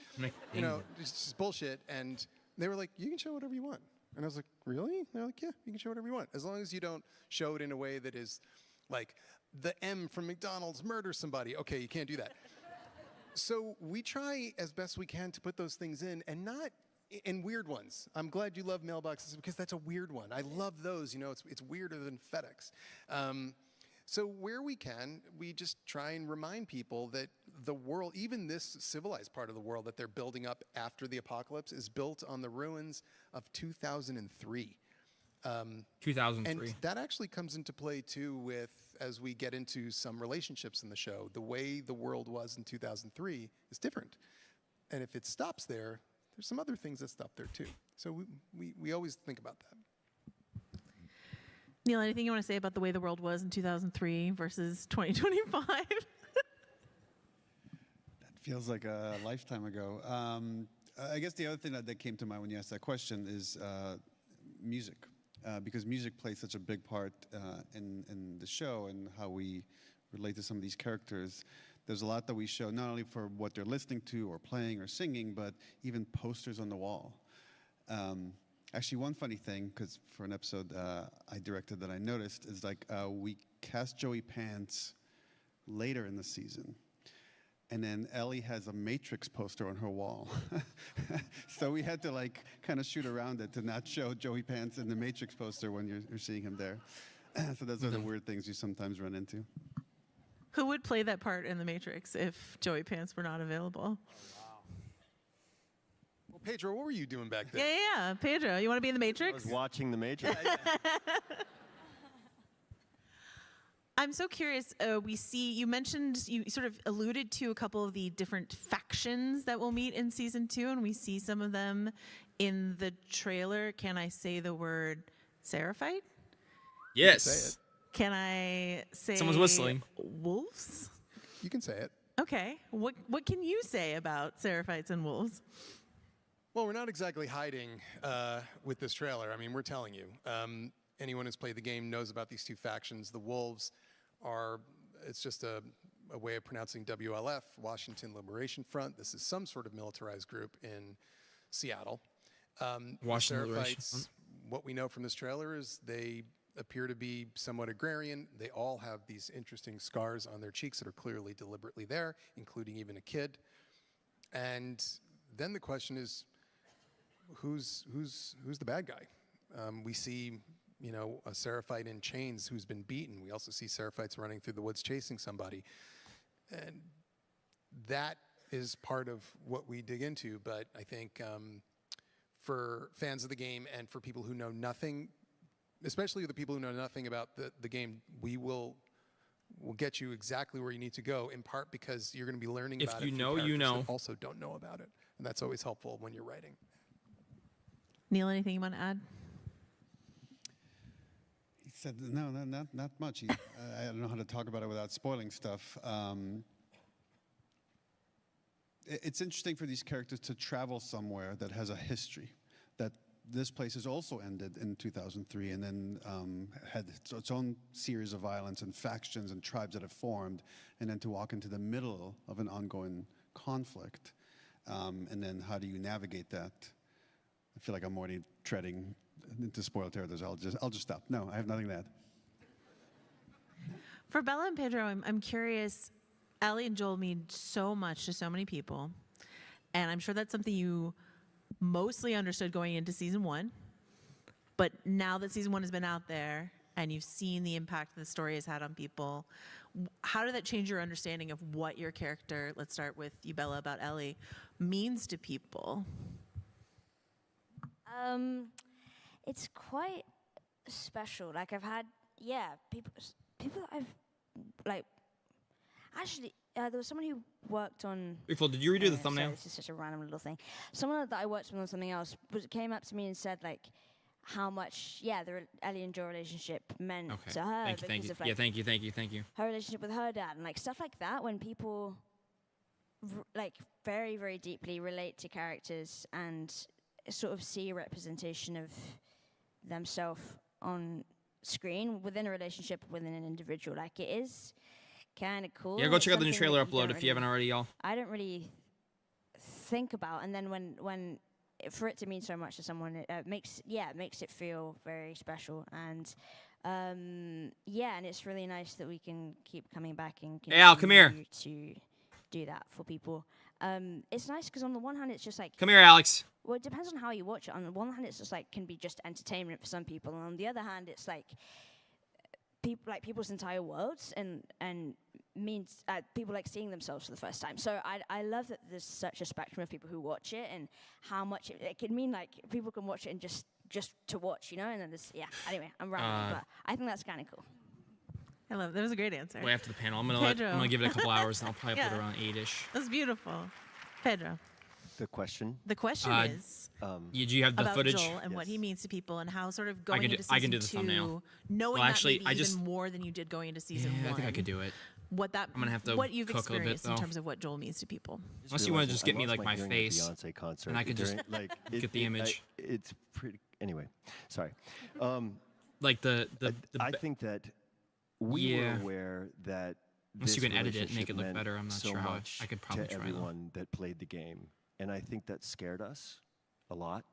it's just bullshit. And they were like, you can show whatever you want. And I was like, really? And they're like, yeah, you can show whatever you want, as long as you don't show it in a way that is like the M from McDonald's murders somebody. Okay, you can't do that. So we try as best we can to put those things in, and not in weird ones. I'm glad you love mailboxes because that's a weird one. I love those. It's weirder than FedEx. So where we can, we just try and remind people that the world, even this civilized part of the world that they're building up after the apocalypse, is built on the ruins of 2003. 2003. And that actually comes into play too with, as we get into some relationships in the show, the way the world was in 2003 is different. And if it stops there, there's some other things that stop there too. So we always think about that. Neil, anything you want to say about the way the world was in 2003 versus 2025? That feels like a lifetime ago. I guess the other thing that came to mind when you asked that question is music. Because music plays such a big part in the show and how we relate to some of these characters. There's a lot that we show, not only for what they're listening to or playing or singing, but even posters on the wall. Actually, one funny thing, because for an episode I directed that I noticed, is like we cast Joey Pants later in the season. And then Ellie has a Matrix poster on her wall. So we had to like kind of shoot around it to not show Joey Pants in the Matrix poster when you're seeing him there. So those are the weird things you sometimes run into. Who would play that part in The Matrix if Joey Pants were not available? Well, Pedro, what were you doing back there? Yeah. Pedro, you want to be in The I Matrix? was watching The Matrix. I'm so curious. You mentioned, you sort of alluded to a couple of the different factions that we'll meet in season 2, and we see some of them in the trailer. Can I say the word Seraphite? Yes. Can I say Someone's whistling. Wolves? You can say it. Okay. What can you say about Seraphites and wolves? Well, we're not exactly hiding with this trailer. I mean, we're telling you. Anyone who's played the game knows about these two factions. The wolves are, it's just a way of pronouncing WLF, Washington Liberation Front. This is some sort of militarized group in Seattle. Washington Liberation Seraphites, Front. what we know from this trailer is they appear to be somewhat agrarian. They all have these interesting scars on their cheeks that are clearly deliberately there, including even a kid. And then the question is, who's the bad guy? We see, you know, a Seraphite in chains who's been beaten. We also see Seraphites running through the woods chasing somebody. And that is part of what we dig into. But I think for fans of the game and for people who know nothing, especially the people who know nothing about the game, we'll get you exactly where you need to go, in part because you're going to be learning about it. If you know, from you characters know. that also don't know about it. And that's always helpful when you're writing. Neil, anything you want to add? He said, no, not much. I don't know how to talk about it without spoiling stuff. It's interesting for these characters to travel somewhere that has a history, that this place has also ended in 2003 and then had its own series of violence and factions and tribes that have formed, and then to walk into the middle of an ongoing conflict. And then how do you navigate that? I feel like I'm already treading into spoiled territories. I'll just stop. No, I have nothing to add. For Bella and Pedro, I'm curious. Ellie and Joel mean so much to so many people, and I'm sure that's something you mostly understood going into season 1. But now that season 1 has been out there and you've seen the impact the story has had on people, how did that change your understanding of what your character, let's start with you, Bella, about Ellie, means to people? It's quite special. Like I've had, people that I've like. Actually, there was someone who worked on. Beautiful. Did you redo the thumbnail? Sorry, this is such a random little thing. Someone that I worked with on something else came up to me and said like how much the Ellie and Joel relationship meant to her. Thank you. Of, like, Thank you. her relationship with her dad and like stuff like that. When people like very, very deeply relate to characters and sort of see a representation of themselves on screen within a relationship within an individual, like it is kind of cool. Yeah, go It's check out the new something trailer that you upload don't if you haven't already, y'all. I don't really think about, and then when for it to mean so much to someone, it makes it feel very special, and and it's really nice that we can keep coming back and Hey, Al, come here. to do that for people. It's nice because on the one hand it's just like, Come here, Alex. well, it depends on how you watch it. On the one hand, it's just like can be just entertainment for some people, and on the other hand, it's like people's entire worlds and means people like seeing themselves for the first time. So I love that there's such a spectrum of people who watch it and how much it can mean. Like people can watch it and just to watch, you know. And then there's Anyway, I'm rambling, but I think that's kind of cool. I love that. Was a great answer. Way after the panel, I'm gonna give it a couple hours, and I'll probably put it around 8-ish. That's beautiful, Pedro. The question? The question is, do you have the about footage? Joel and what he means to people, and how sort of going into I can season do the 2, thumbnail. knowing Well, actually, that maybe even more than you did going into season 1. I think I could do it. I'm gonna have to what you've cook a bit, experienced in though. terms of what Joel means to people. Unless you want to just get me like my hearing at face, Beyonce concert and I could just like get the image. It's pretty. Anyway, sorry. Like I think that we were aware that unless this you can edit it and make relationship it look meant better, I'm not so sure how much I could probably to try everyone that played the game, and I think that scared us a lot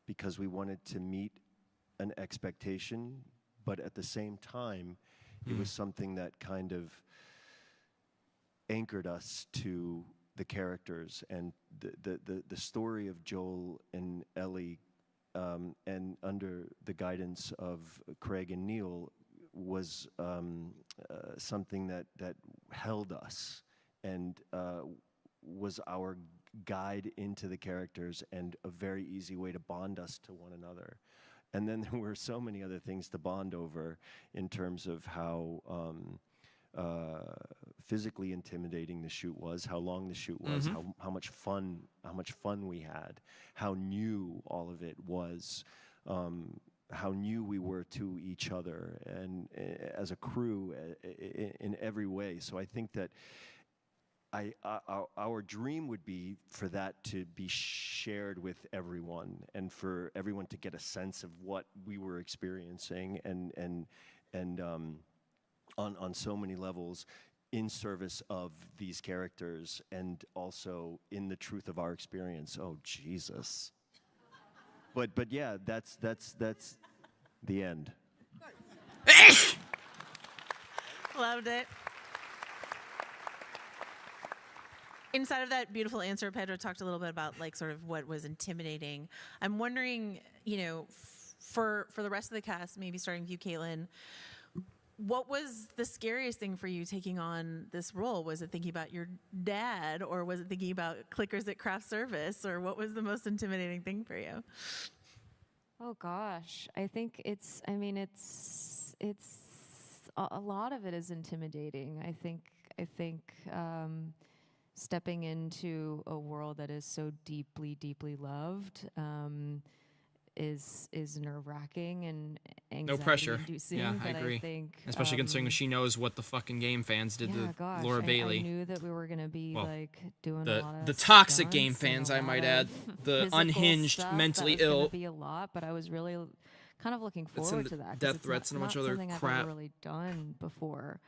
because we wanted to meet an expectation, but at the same time, it was something that kind of anchored us to the characters and the story of Joel and Ellie, and under the guidance of Craig and Neil, was something that held us and was our guide into the characters and a very easy way to bond us to one another. And then there were so many other things to bond over in terms of how physically intimidating the shoot was, how long the shoot was, how much fun we had, how new all of it was, how new we were to each other and as a crew in every way. So I think that our dream would be for that to be shared with everyone and for everyone to get a sense of what we were experiencing and on so many levels in service of these characters and also in the truth of our experience. Oh, Jesus. But yeah, that's the end. Loved it. Inside of that beautiful answer, Pedro talked a little bit about like sort of what was intimidating. I'm wondering, for the rest of the cast, maybe starting with you, Caitlin, what was the scariest thing for you taking on this role? Was it thinking about your dad, or was it thinking about clickers at craft service, or what was the most intimidating thing for you? Oh gosh, I think it's a lot of it is intimidating. I think stepping into a world that is so deeply, deeply loved is nerve-wracking and no pressure. anxiety-inducing. Yeah, I agree. I think, especially considering she knows what the fucking game fans did to Laura Bailey. I knew that we were gonna be doing a lot of the toxic stunts game fans, I might add, the physical unhinged, stuff. mentally that was ill. Gonna be a lot, but I was really kind of looking forward to that. 'Cause Death it's threats and a bunch of not other something I've crap. ever really done before.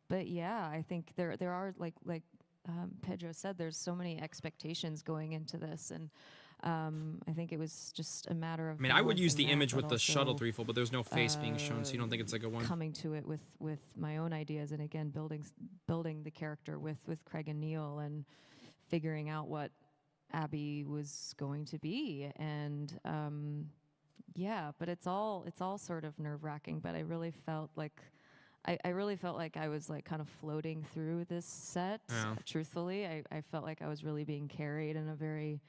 But yeah, I think there are like Pedro said, there's so many expectations going into this, and I think it was just a matter of. I mean, I would use balancing the that, image but with the also, shuttle rifle, but there's no face being shown, so you don't think it's like a one. Coming to it with my own ideas, and again building the character with Craig and Neil, and figuring out what Abby was going to be, and but it's all sort of nerve-wracking. But I really felt like. I really felt like I was like kind of floating through this set. Yeah. Truthfully, I felt like I was really being carried in a very,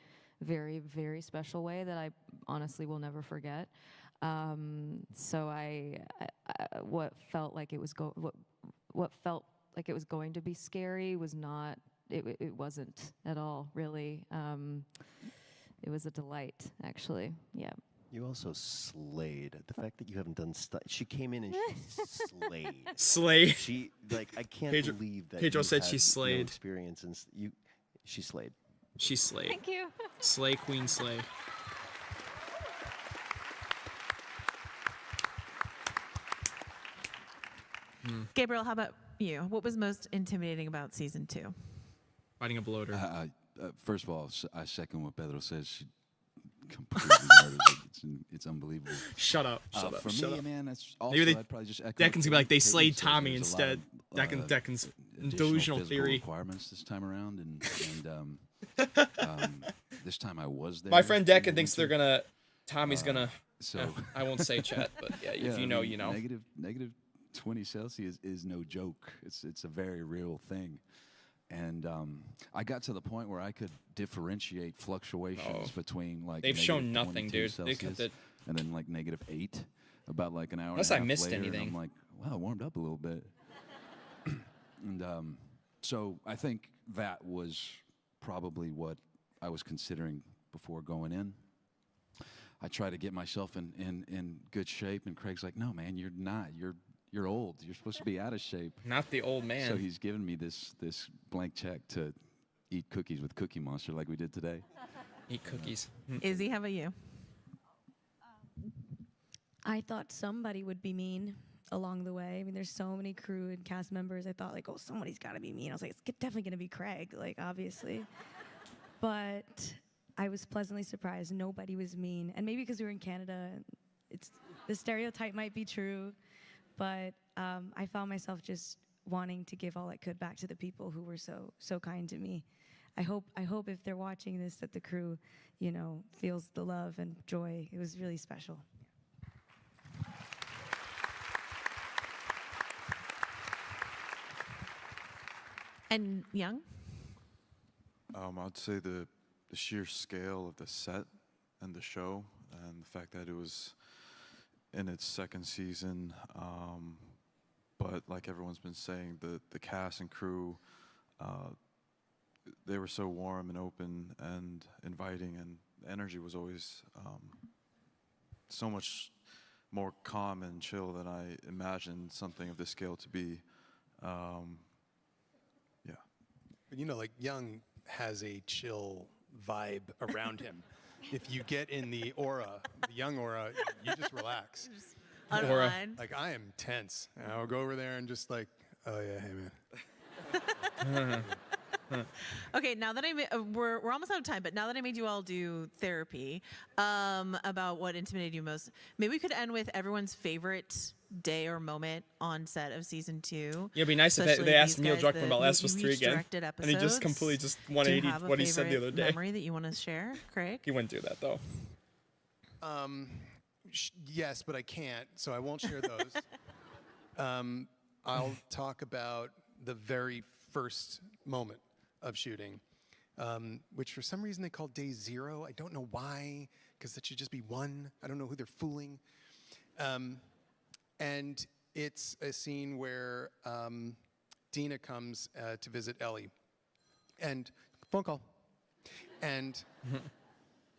very, very special way that I honestly will never forget. So what felt like it was what felt like it was going to be scary was not. It wasn't at all really. It was a delight, actually. Yeah. You also slayed. The fact that you haven't done stuff. She came in and she slayed. Slayed. She I can't believe that. Pedro you said had she slayed. No experience and she slayed. She slayed. Thank you. Slay Queen Slay. Gabriel, how about you? What was most intimidating about season 2? Fighting a bloater. First of all, I second what Pedro says. She completely murders it. It's unbelievable. Shut up. Shut up. For shut me, up. man, that's also, Maybe I'd probably just echo. Deccan's gonna be like, they Caitlin slayed says. Tommy There's a lot instead. of, Deccan's additional delusional physical theory. requirements this time around, and this time I was there. My friend in Deccan thinks winter. Tommy's gonna So I won't say chat, but yeah, if you know, you know. Negative 20 Celsius is no joke. It's a very real thing. And I got to the point where I could differentiate fluctuations between like they've shown nothing, dude. Celsius and then like -8 about like an hour. Unless and a I half missed later, anything. And I'm like, wow, it warmed up a little bit. And so I think that was probably what I was considering before going in. I try to get myself in good shape, and Craig's like, no, man, you're not. You're old. You're supposed to be out of shape. Not the old man. So he's giving me this blank check to eat cookies with Cookie Monster like we did today. Eat cookies. Izzy, how about you? I thought somebody would be mean along the way. I mean, there's so many crew and cast members. I thought, like, oh, somebody's got to be mean. I was like, it's definitely going to be Craig, like, obviously. But I was pleasantly surprised. Nobody was mean. And maybe because we were in Canada, the stereotype might be true. But I found myself just wanting to give all I could back to the people who were so kind to me. I hope if they're watching this that the crew, you know, feels the love and joy. It was really special. And Young? I'd say the sheer scale of the set and the show, and the fact that it was in its second season, but like everyone's been saying, the cast and crew, they were so warm and open and inviting, and the energy was always so much more calm and chill than I imagined something of this scale to be. Yeah. But you know, like Young has a chill vibe around him. If you get in the aura, the Young aura, you just relax. Unwind. Like, I am tense. And I'll go over there and just like, oh yeah, hey man. Okay, now that we're almost out of time, but now that I made you all do therapy about what intimidated you most, maybe we could end with everyone's favorite day or moment on set of season 2. Yeah, it'd be nice if Especially they asked these Neil guys Druckmann that about Last of Us 3 each again, directed and he just episodes. completely just Do you 180 have a what he said the favorite other day. memory that you want to share, Craig? He wouldn't do that though. Yes, but I can't, so I won't share those. I'll talk about the very first moment of shooting, which for some reason they call day 0. I don't know why, because that should just be 1. I don't know who they're fooling. And it's a scene where Dina comes to visit Ellie, and phone call. And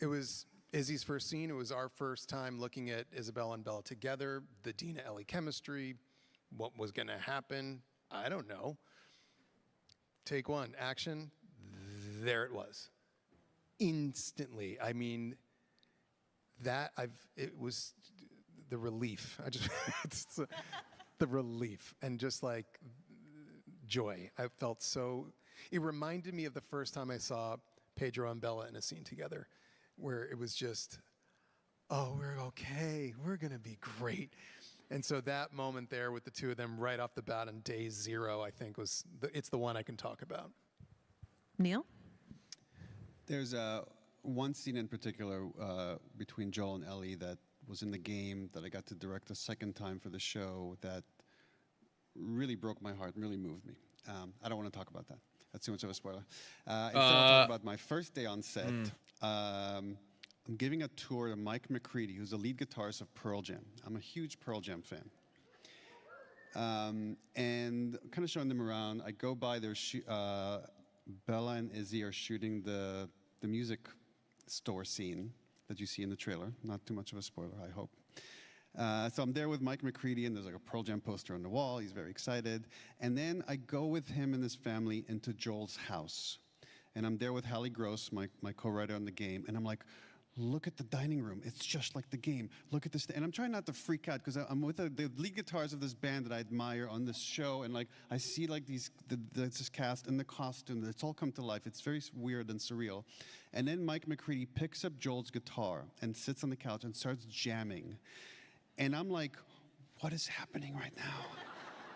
it was Izzy's first scene. It was our first time looking at Isabella and Bella together, the Dina-Ellie chemistry, what was going to happen, I don't know. Take 1, action, there it was. Instantly. I mean, it was the relief. It's the relief and just like joy. I felt so, it reminded me of the first time I saw Pedro and Bella in a scene together, where it was just, oh, we're okay, we're gonna be great. And so that moment there with the two of them right off the bat on day 0, I think it's the one I can talk about. Neil? There's one scene in particular between Joel and Ellie that was in the game that I got to direct a second time for the show that really broke my heart and really moved me. I don't want to talk about that. That's too much of a spoiler. Instead, I'll talk about my first day on set. I'm giving a tour to Mike McCready, who's the lead guitarist of Pearl Jam. I'm a huge Pearl Jam fan. And kind of showing them around. I go by their Bella and Izzy are shooting the music store scene that you see in the trailer. Not too much of a spoiler, I hope. So I'm there with Mike McCready, and there's like a Pearl Jam poster on the wall. He's very excited. And then I go with him and his family into Joel's house. And I'm there with Hallie Gross, my co-writer on the game, and I'm like, look at the dining room. It's just like the game. Look at this. And I'm trying not to freak out because I'm with the lead guitars of this band that I admire on this show. And like, I see like this cast and the costume. It's all come to life. It's very weird and surreal. And then Mike McCready picks up Joel's guitar and sits on the couch and starts jamming. And I'm like, what is happening right now?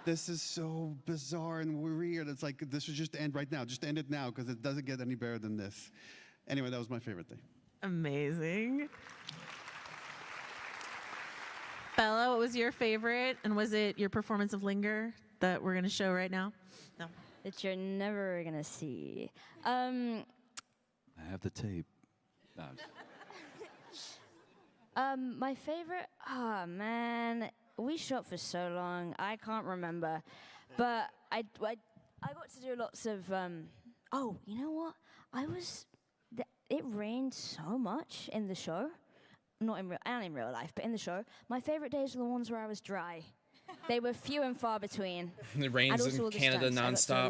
This is so bizarre and weird. It's like, this should just end right now. Just end it now because it doesn't get any better than this. Anyway, that was my favorite thing. Amazing. Bella, what was your favorite? And was it your performance of Linger that we're going to show right now? No. That you're never gonna see. I have the tape. No, My favorite. Oh man, we shot for so long. I can't remember, but I got to do lots of. Oh, you know what? It rained so much in the show, not in real and in real life, but in the show. My favorite days were the ones where I was dry. They were few and far between. It rains in Canada nonstop.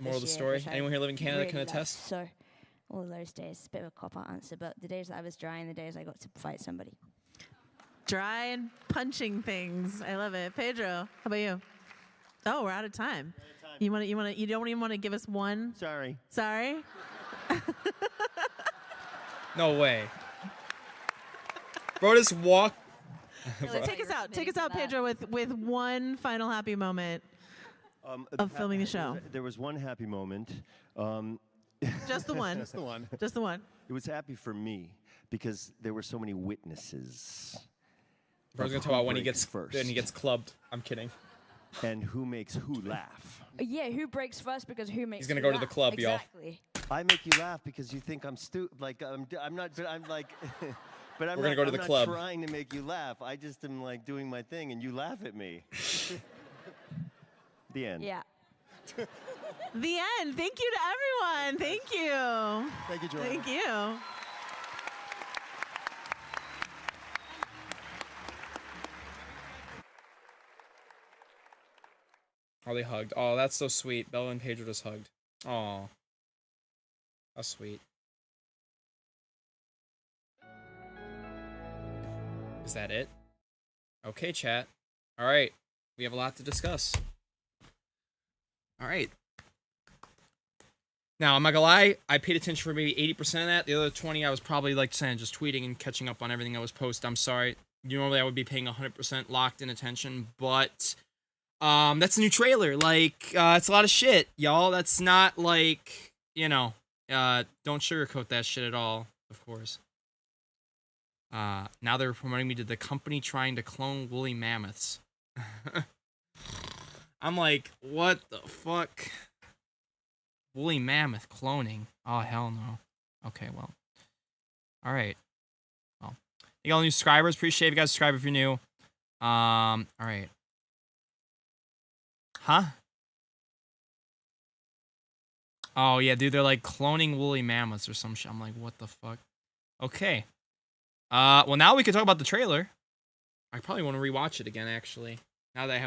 Moral of the story. Anyone here live in Canada can attest? So, all those days, a bit of a cop-out answer, but the days that I was dry and the days I got to fight somebody. Dry and punching things. I love it. Pedro, how about you? Oh, we're out of time. You don't even want to give us one? Sorry. Sorry? No way. Bro, just walk. Take us out, Pedro, with one final happy moment of filming the show. There was one happy moment. Just the one. Just the one. Just the one. It was happy for me because there were so many witnesses. Bro's gonna talk about when he gets clubbed. I'm kidding. And who makes who laugh? Yeah, who breaks first because who makes He's gonna who go to the laugh. club, y'all. Exactly. I make you laugh because you think I'm stupid. Like I'm not. But I'm like. But I'm We're gonna go to the club. I'm not trying to make you laugh. I just am like doing my thing, and you laugh at me. The end. Yeah. The end. Thank you to everyone. Thank you. Thank you, Jordan. Thank you. Oh, they hugged. Oh, that's so sweet. Bella and Pedro just hugged. Oh, how sweet. Is that it? Okay, chat. All right. We have a lot to discuss. All right. Now, I'm not gonna lie, I paid attention for maybe 80% of that. The other 20, I was probably like saying, just tweeting and catching up on everything that was posted. I'm sorry. Normally, I would be paying 100% locked in attention, but that's a new trailer. Like, it's a lot of shit, y'all. That's not like, don't sugarcoat that shit at all, of course. Now they're promoting me to the company trying to clone woolly mammoths. I'm like, what the fuck? Woolly mammoth cloning? Oh, hell no. Okay, well. All right. Well, you got all new subscribers. Appreciate if you guys subscribe if you're new. All right. Huh? Oh, yeah, dude, they're like cloning woolly mammoths or some shit. I'm like, what the fuck? Okay. Well, now we can talk about the trailer. I probably want to rewatch it again, actually. Now that I have